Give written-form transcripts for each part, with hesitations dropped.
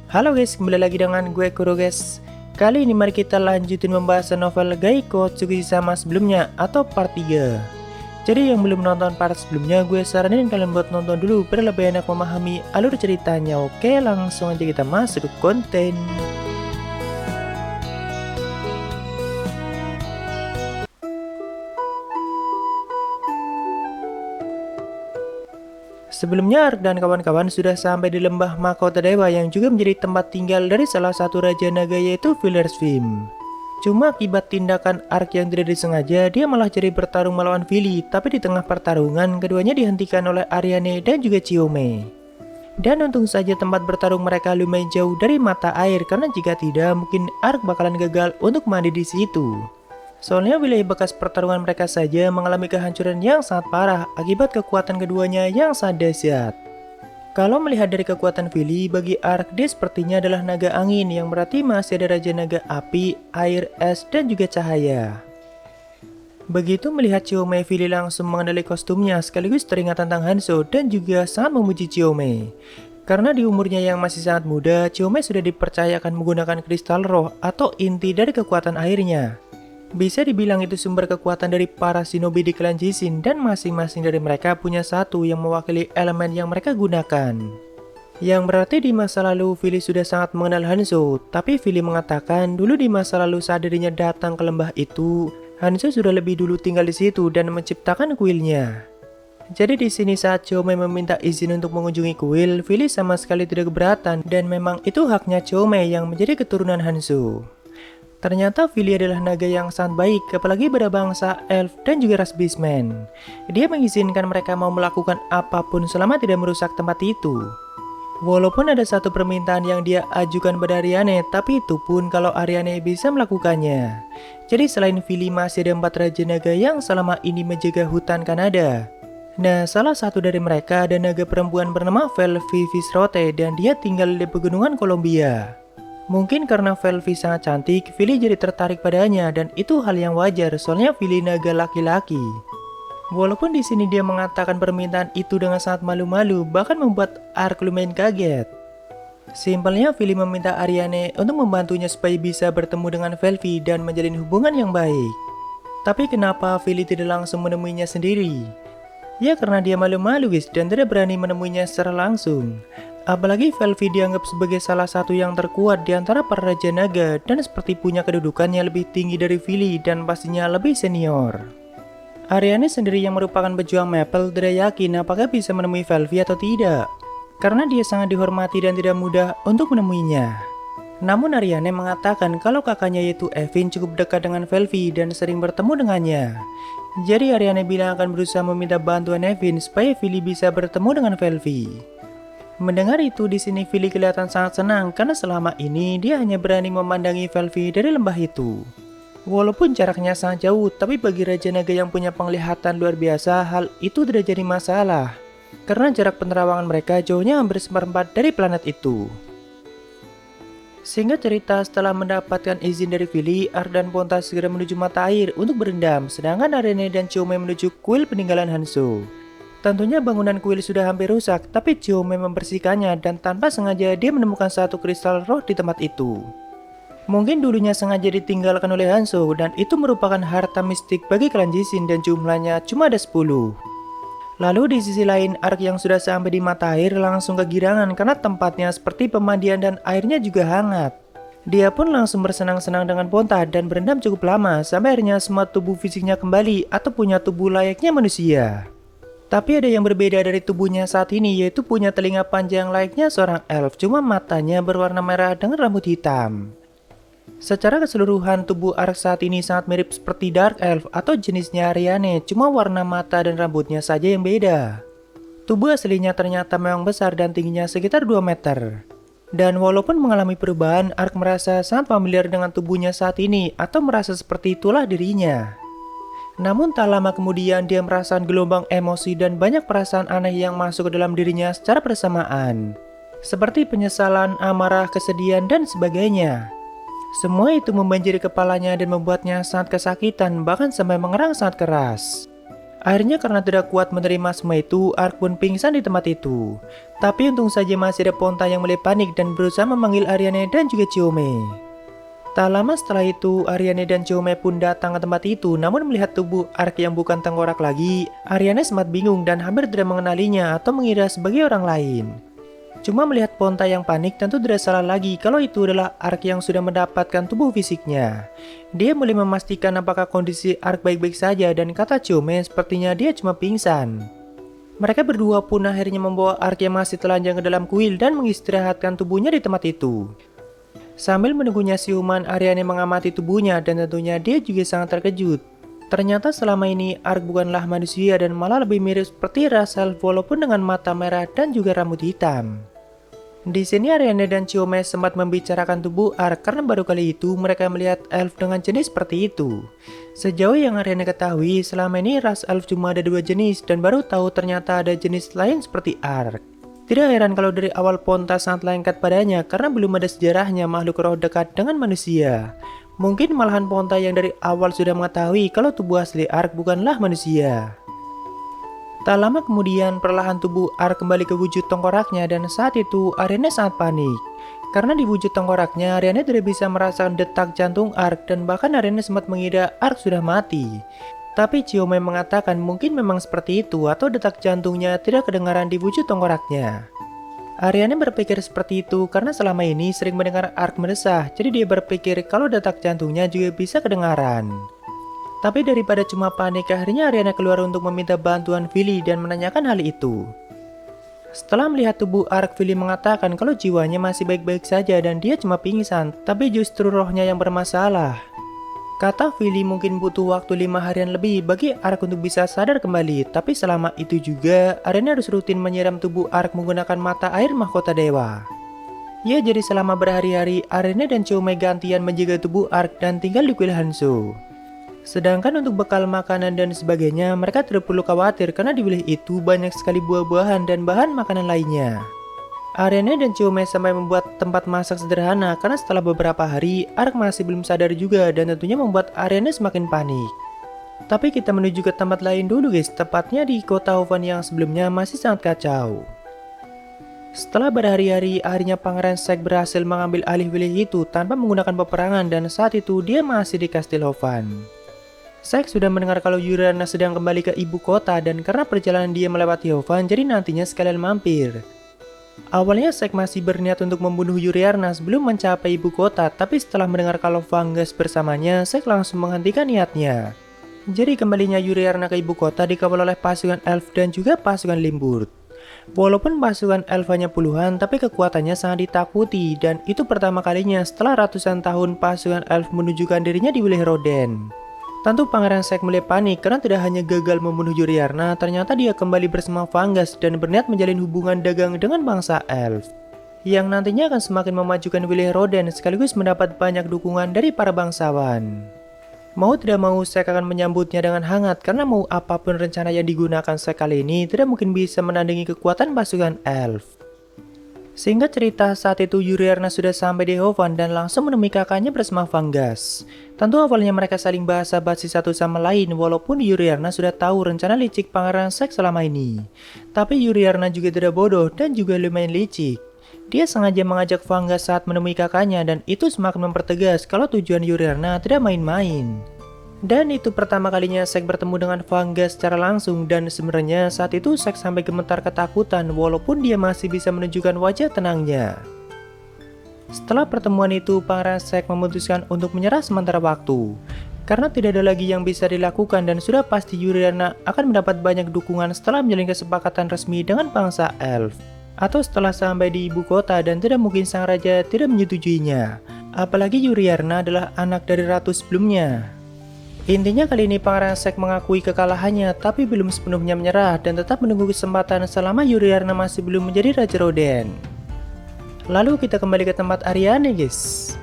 Halo guys, kembali lagi dengan gue Kuro guys. Kali ini mari kita lanjutin membahas novel Gaiko Tsukushima sebelumnya atau part 3. Jadi yang belum nonton part sebelumnya, gue saranin kalian buat nonton dulu biar lebih enak memahami alur ceritanya. Oke, langsung aja kita masuk ke konten. Sebelumnya Ark dan kawan-kawan sudah sampai di lembah Mahkota Dewa yang juga menjadi tempat tinggal dari salah satu Raja Naga yaitu Villers-Vim. Cuma akibat tindakan Ark yang tidak disengaja, dia malah jadi bertarung melawan Vili, tapi di tengah pertarungan keduanya dihentikan oleh Ariane dan juga Chiyome. Dan untung saja tempat bertarung mereka lumayan jauh dari mata air, karena jika tidak mungkin Ark bakalan gagal untuk mandi di situ. Soalnya wilayah bekas pertarungan mereka saja mengalami kehancuran yang sangat parah akibat kekuatan keduanya yang sangat dahsyat. Kalau melihat dari kekuatan Vili, bagi Ark dia sepertinya adalah naga angin, yang berarti masih ada raja naga api, air, es, dan juga cahaya. Begitu melihat Chiyome, Vili langsung mengenali kostumnya sekaligus teringat tentang Hanzo dan juga sangat memuji Chiyome. Karena di umurnya yang masih sangat muda, Chiyome sudah dipercayakan menggunakan kristal roh atau inti dari kekuatan airnya. Bisa dibilang itu sumber kekuatan dari para shinobi di klan Jishin, dan masing-masing dari mereka punya satu yang mewakili elemen yang mereka gunakan. Yang berarti di masa lalu Vili sudah sangat mengenal Hanzo, tapi Vili mengatakan dulu di masa lalu saat dirinya datang ke lembah itu, Hanzo sudah lebih dulu tinggal di situ dan menciptakan kuilnya. Jadi di sini saat Chiyome meminta izin untuk mengunjungi kuil, Vili sama sekali tidak keberatan dan memang itu haknya Chiyome yang menjadi keturunan Hanzo. Ternyata Vili adalah naga yang sangat baik, apalagi pada bangsa elf dan juga ras beastman. Dia mengizinkan mereka mau melakukan apapun selama tidak merusak tempat itu. Walaupun ada satu permintaan yang dia ajukan pada Ariane, tapi itu pun kalau Ariane bisa melakukannya. Jadi selain Vili masih ada 4 raja naga yang selama ini menjaga hutan Kanada. Nah, salah satu dari mereka ada naga perempuan bernama Velvi Visrote dan dia tinggal di pegunungan Kolombia. Mungkin karena Velvi sangat cantik, Vili jadi tertarik padanya dan itu hal yang wajar soalnya Vili naga laki-laki. Walaupun di sini dia mengatakan permintaan itu dengan sangat malu-malu, bahkan membuat Ark lumayan kaget. Simpelnya Vili meminta Ariane untuk membantunya supaya bisa bertemu dengan Velvi dan menjalin hubungan yang baik. Tapi kenapa Vili tidak langsung menemuinya sendiri? Ya karena dia malu-malu guys dan tidak berani menemuinya secara langsung. Apalagi Velvi dianggap sebagai salah satu yang terkuat di antara para Raja Naga dan seperti punya kedudukan yang lebih tinggi dari Vili dan pastinya lebih senior. Ariane sendiri yang merupakan pejuang Maple tidak yakin apakah bisa menemui Velvi atau tidak, karena dia sangat dihormati dan tidak mudah untuk menemuinya. Namun Ariane mengatakan kalau kakaknya yaitu Evin cukup dekat dengan Velvi dan sering bertemu dengannya. Jadi Ariane bilang akan berusaha meminta bantuan Evin supaya Vili bisa bertemu dengan Velvi. Mendengar itu di sini Vili kelihatan sangat senang karena selama ini dia hanya berani memandangi Velvi dari lembah itu. Walaupun jaraknya sangat jauh, tapi bagi Raja Naga yang punya penglihatan luar biasa, hal itu tidak jadi masalah. Karena jarak penerawangan mereka jauhnya hampir seperempat dari planet itu. Sehingga cerita setelah mendapatkan izin dari Vili, Ark dan Ponta segera menuju mata air untuk berendam, sedangkan Ariane dan Chiyome menuju kuil peninggalan Hanzo. Tentunya bangunan kuil sudah hampir rusak, tapi Chiyome membersihkannya dan tanpa sengaja dia menemukan satu kristal roh di tempat itu. Mungkin dulunya sengaja ditinggalkan oleh Hanzo dan itu merupakan harta mistik bagi klan Jishin dan jumlahnya cuma ada 10. Lalu di sisi lain Ark yang sudah sampai di mata air langsung kegirangan karena tempatnya seperti pemandian dan airnya juga hangat. Dia pun langsung bersenang-senang dengan Ponta dan berendam cukup lama sampai akhirnya semua tubuh fisiknya kembali atau punya tubuh layaknya manusia. Tapi ada yang berbeda dari tubuhnya saat ini, yaitu punya telinga panjang layaknya seorang elf, cuma matanya berwarna merah dengan rambut hitam. Secara keseluruhan tubuh Ark saat ini sangat mirip seperti Dark Elf atau jenisnya Ariane, cuma warna mata dan rambutnya saja yang beda. Tubuh aslinya ternyata memang besar dan tingginya sekitar 2 meter. Dan walaupun mengalami perubahan, Ark merasa sangat familiar dengan tubuhnya saat ini atau merasa seperti itulah dirinya. Namun tak lama kemudian dia merasakan gelombang emosi dan banyak perasaan aneh yang masuk ke dalam dirinya secara bersamaan. Seperti penyesalan, amarah, kesedihan, dan sebagainya. Semua itu membanjiri kepalanya dan membuatnya sangat kesakitan bahkan sampai mengerang sangat keras. Akhirnya karena tidak kuat menerima semua itu, Ark pun pingsan di tempat itu. Tapi untung saja masih ada Ponta yang mulai panik dan berusaha memanggil Ariane dan juga Chiyome. Tak lama setelah itu, Ariane dan Chiyome pun datang ke tempat itu, namun melihat tubuh Ark yang bukan tengkorak lagi, Ariane sempat bingung dan hampir tidak mengenalinya atau mengira sebagai orang lain. Cuma melihat Ponta yang panik, tentu tidak salah lagi kalau itu adalah Ark yang sudah mendapatkan tubuh fisiknya. Dia mulai memastikan apakah kondisi Ark baik-baik saja dan kata Chiyome sepertinya dia cuma pingsan. Mereka berdua pun akhirnya membawa Ark yang masih telanjang ke dalam kuil dan mengistirahatkan tubuhnya di tempat itu. Sambil menunggunya siuman, Ariane mengamati tubuhnya dan tentunya dia juga sangat terkejut. Ternyata selama ini Ark bukanlah manusia dan malah lebih mirip seperti Russell walaupun dengan mata merah dan juga rambut hitam. Di sini Ariane dan Chiyome sempat membicarakan tubuh Ark karena baru kali itu mereka melihat elf dengan jenis seperti itu. Sejauh yang Ariane ketahui, selama ini ras elf cuma ada 2 jenis dan baru tahu ternyata ada jenis lain seperti Ark. Tidak heran kalau dari awal Ponta sangat lengket padanya karena belum ada sejarahnya makhluk roh dekat dengan manusia. Mungkin malahan Ponta yang dari awal sudah mengetahui kalau tubuh asli Ark bukanlah manusia. Tak lama kemudian perlahan tubuh Ark kembali ke wujud tengkoraknya dan saat itu Ariane sangat panik. Karena di wujud tengkoraknya Ariane tidak bisa merasakan detak jantung Ark dan bahkan Ariane sempat mengira Ark sudah mati. Tapi Chiyome mengatakan mungkin memang seperti itu atau detak jantungnya tidak kedengaran di wujud tengkoraknya. Ariane berpikir seperti itu karena selama ini sering mendengar Ark mendesah, jadi dia berpikir kalau detak jantungnya juga bisa kedengaran. Tapi daripada cuma panik, akhirnya Ariane keluar untuk meminta bantuan Vili dan menanyakan hal itu. Setelah melihat tubuh Ark, Vili mengatakan kalau jiwanya masih baik-baik saja dan dia cuma pingsan, tapi justru rohnya yang bermasalah. Kata Vili mungkin butuh waktu 5 harian lebih bagi Ark untuk bisa sadar kembali, tapi selama itu juga Ariane harus rutin menyiram tubuh Ark menggunakan mata air mahkota dewa. Ya, jadi selama berhari-hari Ariane dan Chiyome gantian menjaga tubuh Ark dan tinggal di kuil Hanzo. Sedangkan untuk bekal makanan dan sebagainya mereka tidak perlu khawatir karena di wilayah itu banyak sekali buah-buahan dan bahan makanan lainnya. Ariane dan Chiyome sampai membuat tempat masak sederhana karena setelah beberapa hari Ark masih belum sadar juga dan tentunya membuat Ariane semakin panik. Tapi kita menuju ke tempat lain dulu guys, tepatnya di kota Hovan yang sebelumnya masih sangat kacau. Setelah berhari-hari, akhirnya Pangeran Zack berhasil mengambil alih wilayah itu tanpa menggunakan peperangan dan saat itu dia masih di Kastil Hovan. Zack sudah mendengar kalau Yuriarna sedang kembali ke ibu kota dan karena perjalanan dia melewati Hovan jadi nantinya sekalian mampir. Awalnya Zack masih berniat untuk membunuh Yuriarna sebelum mencapai ibu kota, tapi setelah mendengar kalau Fangas bersamanya, Zack langsung menghentikan niatnya. Jadi kembalinya Yuriarna ke ibu kota dikawal oleh pasukan elf dan juga pasukan Limburg. Walaupun pasukan elf hanya puluhan, tapi kekuatannya sangat ditakuti dan itu pertama kalinya setelah ratusan tahun pasukan elf menunjukkan dirinya di wilayah Roden. Tentu Pangeran Zack mulai panik karena tidak hanya gagal membunuh Yuriarna, ternyata dia kembali bersama Fangas dan berniat menjalin hubungan dagang dengan bangsa elf. Yang nantinya akan semakin memajukan wilayah Roden sekaligus mendapat banyak dukungan dari para bangsawan. Mau tidak mau Zack akan menyambutnya dengan hangat karena mau apapun rencana yang digunakan Zack kali ini tidak mungkin bisa menandingi kekuatan pasukan elf. Singkat cerita, saat itu Yuriarna sudah sampai di Hovan dan langsung menemui kakaknya bersama Fangas. Tentu awalnya mereka saling basa-basi satu sama lain walaupun Yuriarna sudah tahu rencana licik Pangeran Zack selama ini. Tapi Yuriarna juga tidak bodoh dan juga lumayan licik. Dia sengaja mengajak Fangas saat menemui kakaknya dan itu semakin mempertegas kalau tujuan Yuriarna tidak main-main. Dan itu pertama kalinya Zack bertemu dengan Fangas secara langsung dan sebenarnya saat itu Zack sampai gemetar ketakutan walaupun dia masih bisa menunjukkan wajah tenangnya. Setelah pertemuan itu, Pangeran Zack memutuskan untuk menyerah sementara waktu. Karena tidak ada lagi yang bisa dilakukan dan sudah pasti Yuriarna akan mendapat banyak dukungan setelah menjalin kesepakatan resmi dengan bangsa elf. Atau setelah sampai di ibu kota dan tidak mungkin sang raja tidak menyetujuinya. Apalagi Yuriarna adalah anak dari ratu sebelumnya. Intinya kali ini Pangeran Zack mengakui kekalahannya tapi belum sepenuhnya menyerah dan tetap menunggu kesempatan selama Yuriarna masih belum menjadi Raja Roden. Lalu kita kembali ke tempat Ariane guys.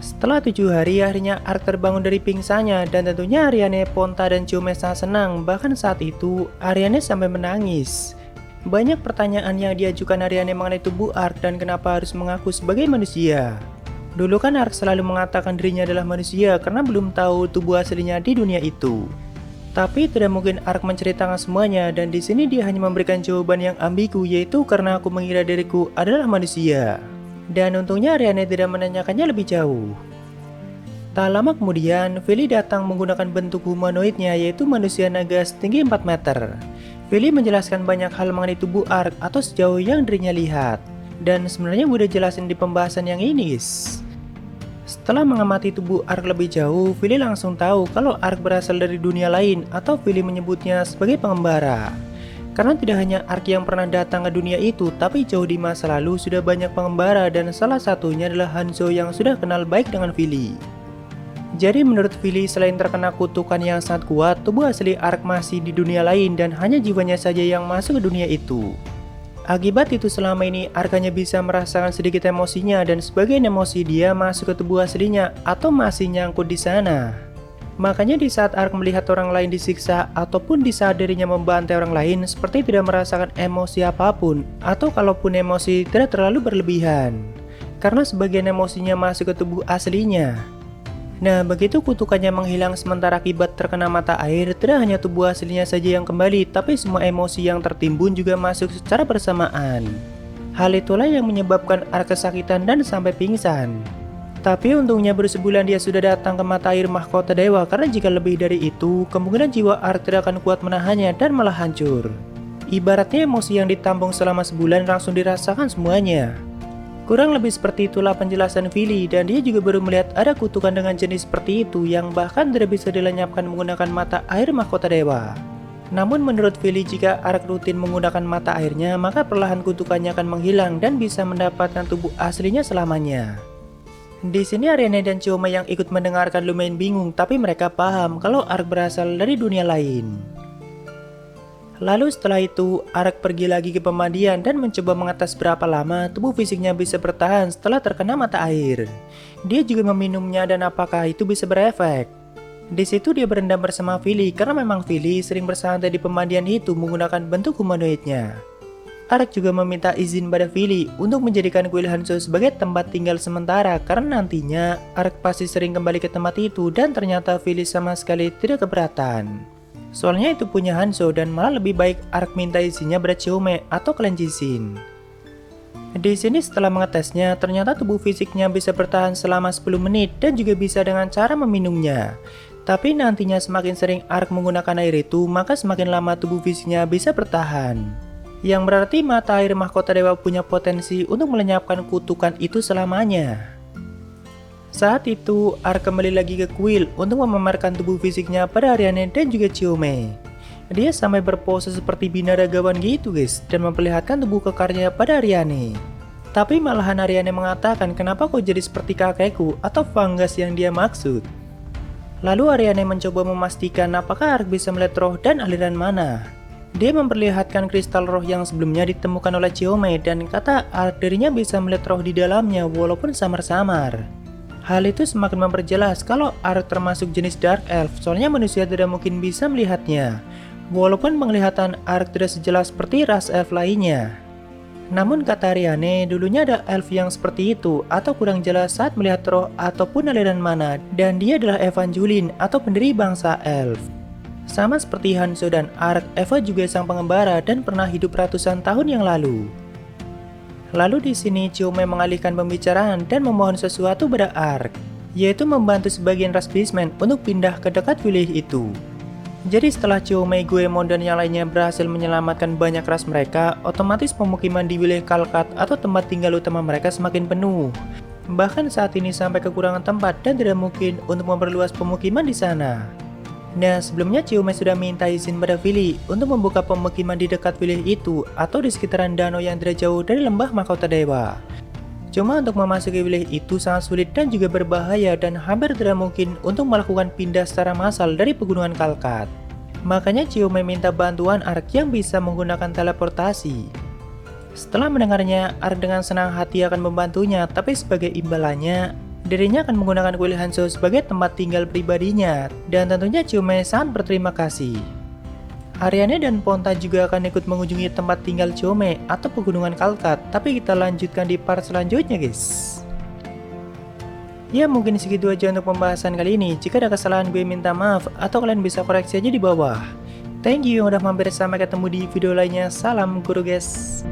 Setelah 7 hari akhirnya Ark terbangun dari pingsannya dan tentunya Ariane, Ponta dan Chiyome sangat senang, bahkan saat itu Ariane sampai menangis. Banyak pertanyaan yang diajukan Ariane mengenai tubuh Ark dan kenapa harus mengaku sebagai manusia. Dulu kan Ark selalu mengatakan dirinya adalah manusia karena belum tahu tubuh aslinya di dunia itu. Tapi tidak mungkin Ark menceritakan semuanya, dan di sini dia hanya memberikan jawaban yang ambigu, yaitu karena aku mengira diriku adalah manusia. Dan untungnya Ariane tidak menanyakannya lebih jauh. Tak lama kemudian, Philly datang menggunakan bentuk humanoidnya, yaitu manusia naga setinggi 4 meter. Philly menjelaskan banyak hal mengenai tubuh Ark atau sejauh yang dirinya lihat. Dan sebenarnya udah jelasin di pembahasan yang ini, guys. Setelah mengamati tubuh Ark lebih jauh, Philly langsung tahu kalau Ark berasal dari dunia lain, atau Philly menyebutnya sebagai pengembara. Karena tidak hanya Ark yang pernah datang ke dunia itu, tapi jauh di masa lalu sudah banyak pengembara, dan salah satunya adalah Hanzo yang sudah kenal baik dengan Philly. Jadi menurut Philly, selain terkena kutukan yang sangat kuat, tubuh asli Ark masih di dunia lain dan hanya jiwanya saja yang masuk ke dunia itu. Akibat itu selama ini Ark hanya bisa merasakan sedikit emosinya, dan sebagian emosi dia masuk ke tubuh aslinya atau masih nyangkut di sana. Makanya di saat Ark melihat orang lain disiksa ataupun di saat dirinya membantai orang lain, seperti tidak merasakan emosi apapun, atau kalaupun emosi tidak terlalu berlebihan. Karena sebagian emosinya masuk ke tubuh aslinya. Nah, begitu kutukannya menghilang sementara akibat terkena mata air, tidak hanya tubuh aslinya saja yang kembali, tapi semua emosi yang tertimbun juga masuk secara bersamaan. Hal itulah yang menyebabkan Ark kesakitan dan sampai pingsan. Tapi untungnya baru sebulan dia sudah datang ke mata air mahkota dewa, karena jika lebih dari itu, kemungkinan jiwa Ark tidak akan kuat menahannya dan malah hancur. Ibaratnya emosi yang ditampung selama sebulan langsung dirasakan semuanya. Kurang lebih seperti itulah penjelasan Philly, dan dia juga baru melihat ada kutukan dengan jenis seperti itu yang bahkan tidak bisa dilenyapkan menggunakan mata air mahkota dewa. Namun menurut Philly, jika Ark rutin menggunakan mata airnya, maka perlahan kutukannya akan menghilang dan bisa mendapatkan tubuh aslinya selamanya. Di sini Ariane dan Chiome yang ikut mendengarkan lumayan bingung, tapi mereka paham kalau Ark berasal dari dunia lain. Lalu setelah itu, Ark pergi lagi ke pemandian dan mencoba mengetes berapa lama tubuh fisiknya bisa bertahan setelah terkena mata air. Dia juga meminumnya dan apakah itu bisa berefek. Di situ dia berendam bersama Philly karena memang Philly sering bersantai di pemandian itu menggunakan bentuk humanoidnya. Ark juga meminta izin pada Philly untuk menjadikan kuil Hanzo sebagai tempat tinggal sementara karena nantinya Ark pasti sering kembali ke tempat itu, dan ternyata Philly sama sekali tidak keberatan. Soalnya itu punya Hanzo dan malah lebih baik Ark minta izinnya pada Chiome atau klan Jishin. Di sini setelah mengetesnya, ternyata tubuh fisiknya bisa bertahan selama 10 menit dan juga bisa dengan cara meminumnya. Tapi nantinya semakin sering Ark menggunakan air itu, maka semakin lama tubuh fisiknya bisa bertahan. Yang berarti mata air mahkota dewa punya potensi untuk melenyapkan kutukan itu selamanya. Saat itu, Ark kembali lagi ke kuil untuk memamerkan tubuh fisiknya pada Ariane dan juga Chiome. Dia sampai berpose seperti binaragawan gitu guys, dan memperlihatkan tubuh kekarnya pada Ariane. Tapi malahan Ariane mengatakan kenapa kok jadi seperti kakekku atau fungus yang dia maksud. Lalu Ariane mencoba memastikan apakah Ark bisa melihat roh dan aliran mana. Dia memperlihatkan kristal roh yang sebelumnya ditemukan oleh Chiome dan kata Ark dirinya bisa melihat roh di dalamnya walaupun samar-samar. Hal itu semakin memperjelas kalau Ark termasuk jenis Dark Elf, soalnya manusia tidak mungkin bisa melihatnya. Walaupun penglihatan Ark tidak sejelas seperti ras elf lainnya. Namun kata Ariane, dulunya ada elf yang seperti itu atau kurang jelas saat melihat roh ataupun aliran mana, dan dia adalah Evangeline atau pendiri bangsa elf. Sama seperti Hanzo dan Ark, Eva juga sang pengembara dan pernah hidup ratusan tahun yang lalu. Lalu di sini Chiome mengalihkan pembicaraan dan memohon sesuatu pada Ark, yaitu membantu sebagian ras Beastmen untuk pindah ke dekat wilayah itu. Jadi setelah Chiome, Goemon dan yang lainnya berhasil menyelamatkan banyak ras mereka, otomatis pemukiman di wilayah Kalkat atau tempat tinggal utama mereka semakin penuh. Bahkan saat ini sampai kekurangan tempat dan tidak mungkin untuk memperluas pemukiman di sana. Nah, sebelumnya Chiome sudah minta izin pada Philly untuk membuka pemukiman di dekat wilayah itu atau di sekitaran danau yang tidak jauh dari lembah mahkota dewa. Cuma untuk memasuki wilayah itu sangat sulit dan juga berbahaya dan hampir tidak mungkin untuk melakukan pindah secara massal dari pegunungan Kalkat. Makanya Chiome minta bantuan Ark yang bisa menggunakan teleportasi. Setelah mendengarnya, Ark dengan senang hati akan membantunya, tapi sebagai imbalannya, dirinya akan menggunakan kuil Hanzo sebagai tempat tinggal pribadinya, dan tentunya Chiome sangat berterima kasih. Ariane dan Ponta juga akan ikut mengunjungi tempat tinggal Chiome atau pegunungan Kalkat, tapi kita lanjutkan di part selanjutnya guys. Ya mungkin segitu aja untuk pembahasan kali ini. Jika ada kesalahan gue minta maaf, atau kalian bisa koreksi aja di bawah. Thank you yang udah mampir, sampai ketemu di video lainnya. Salam guru guys.